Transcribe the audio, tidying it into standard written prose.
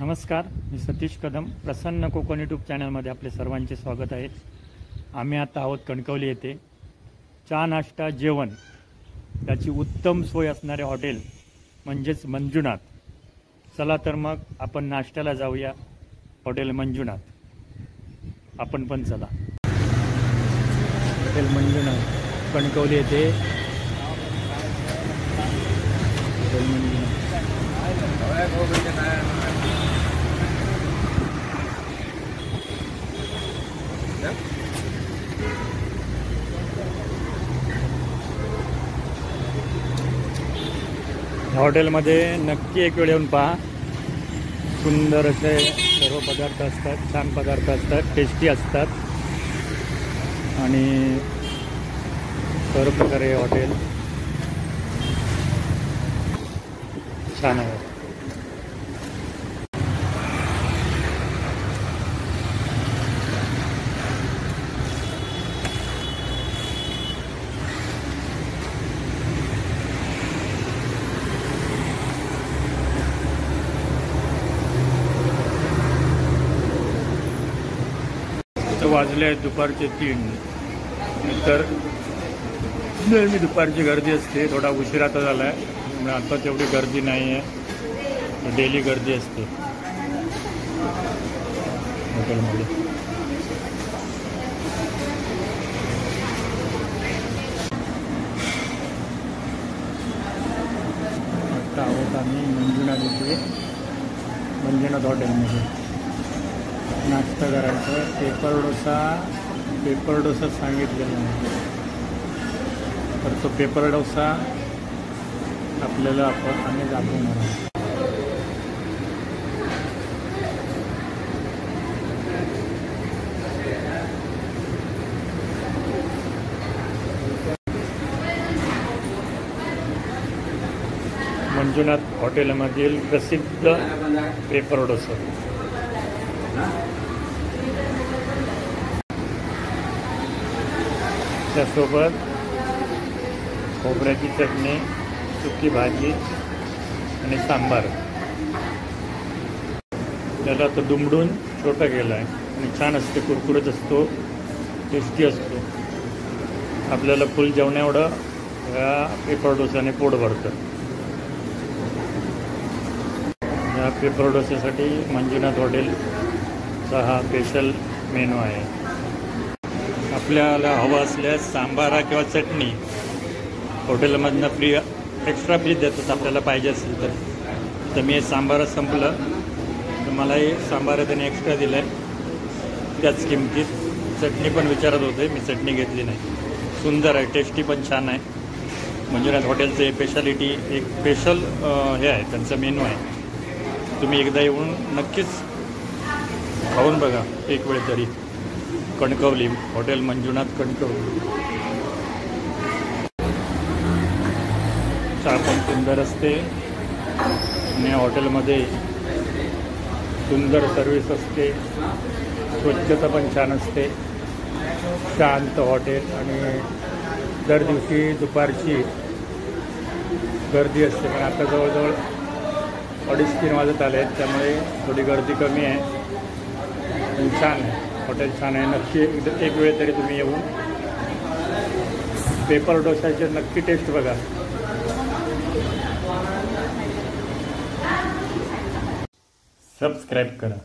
नमस्कार, मी सतीश कदम. प्रसन्न कोकण यूट्यूब चॅनलमध्ये आपले सर्वांचे स्वागत आहे. आम्ही आता आहोत कणकवली येथे. चहा नाश्ता जेवण याची उत्तम सोय असणारे हॉटेल म्हणजेच मंजुनाथ. चला तर मग आपण नाश्त्याला जाऊया हॉटेल मंजुनाथ. आपण पण चला. हॉटेल मंजुनाथ कणकवली येथे. हॉटेल मंजुनाथ हॉटेलमध्ये नक्की एक वेळ येऊन पहा. सुंदर असे सर्व पदार्थ असतात, छान पदार्थ असतात, टेस्टी असतात आणि सर्व प्रकारे हॉटेल छान आहे. वाजले आहेत दुपारचे 3. तर नेहमी दुपारची गर्दी असते. थोडा उशीर आता झाला आहे, त्यामुळे आता तेवढी गर्दी नाही आहे. डेली गर्दी असते हॉटेलमध्ये. आता आहोत आम्ही मंजुनाथ येथे. मंजुनाथ हॉटेलमध्ये नाश्ता करायचं. पेपर डोसा सांगितलेला आहे. तर तो पेपर डोसा आपल्याला आम्ही दाखवणार आहोत. मंजुनाथ हॉटेलमधील प्रसिद्ध पेपर डोसा. त्यासोबत खोबऱ्याची चटणी, सुकी भाजी आणि सांबार. त्याला तो दुमडून छोटा केला आहे आणि छान असते, कुरकुरीत असतो, टेस्टी असतो. आपल्याला फुल जेवण एवढं ह्या पेपर डोसाने पोट भरतं. या पेपर डोस्यासाठी मंजुनाथ हॉटेलचा हा स्पेशल मेनू आहे. आपल्याला हवं असल्यास सांबारा किंवा चटणी हॉटेलमधनं फ्री, एक्स्ट्रा फ्री देतात आपल्याला पाहिजे असेल तर. तर मी सांबारा संपलं तर मला हे सांबारा त्याने एक्स्ट्रा दिलं आहे त्याच किमतीत. चटणी पण विचारत होते, मी चटणी घेतली नाही. सुंदर आहे, टेस्टी पण छान आहे. मंजुनाथ हॉटेलचं स्पेशालिटी, एक स्पेशल हे आहे, त्यांचा मेनू आहे. तुम्ही एकदा येऊन नक्कीच खाऊन बघा एक वेळ तरी. कणकवली, हॉटेल मंजुनाथ कणकवली. चहा पण सुंदर असते आणि हॉटेलमध्ये सुंदर सर्विस असते, स्वच्छता पण छान असते. शांत हॉटेल आणि दर दिवशी दुपारची गर्दी असते. पण आता जवळजवळ 2:30-3 वाजत आले आहेत, त्यामुळे थोडी गर्दी कमी आहे. पण छान आहे हॉटेल, छान आहे. नक्की एक वेळ तरी तुम्ही येऊन पेपर डोसाचे नक्की टेस्ट बघा. सबस्क्राईब करा.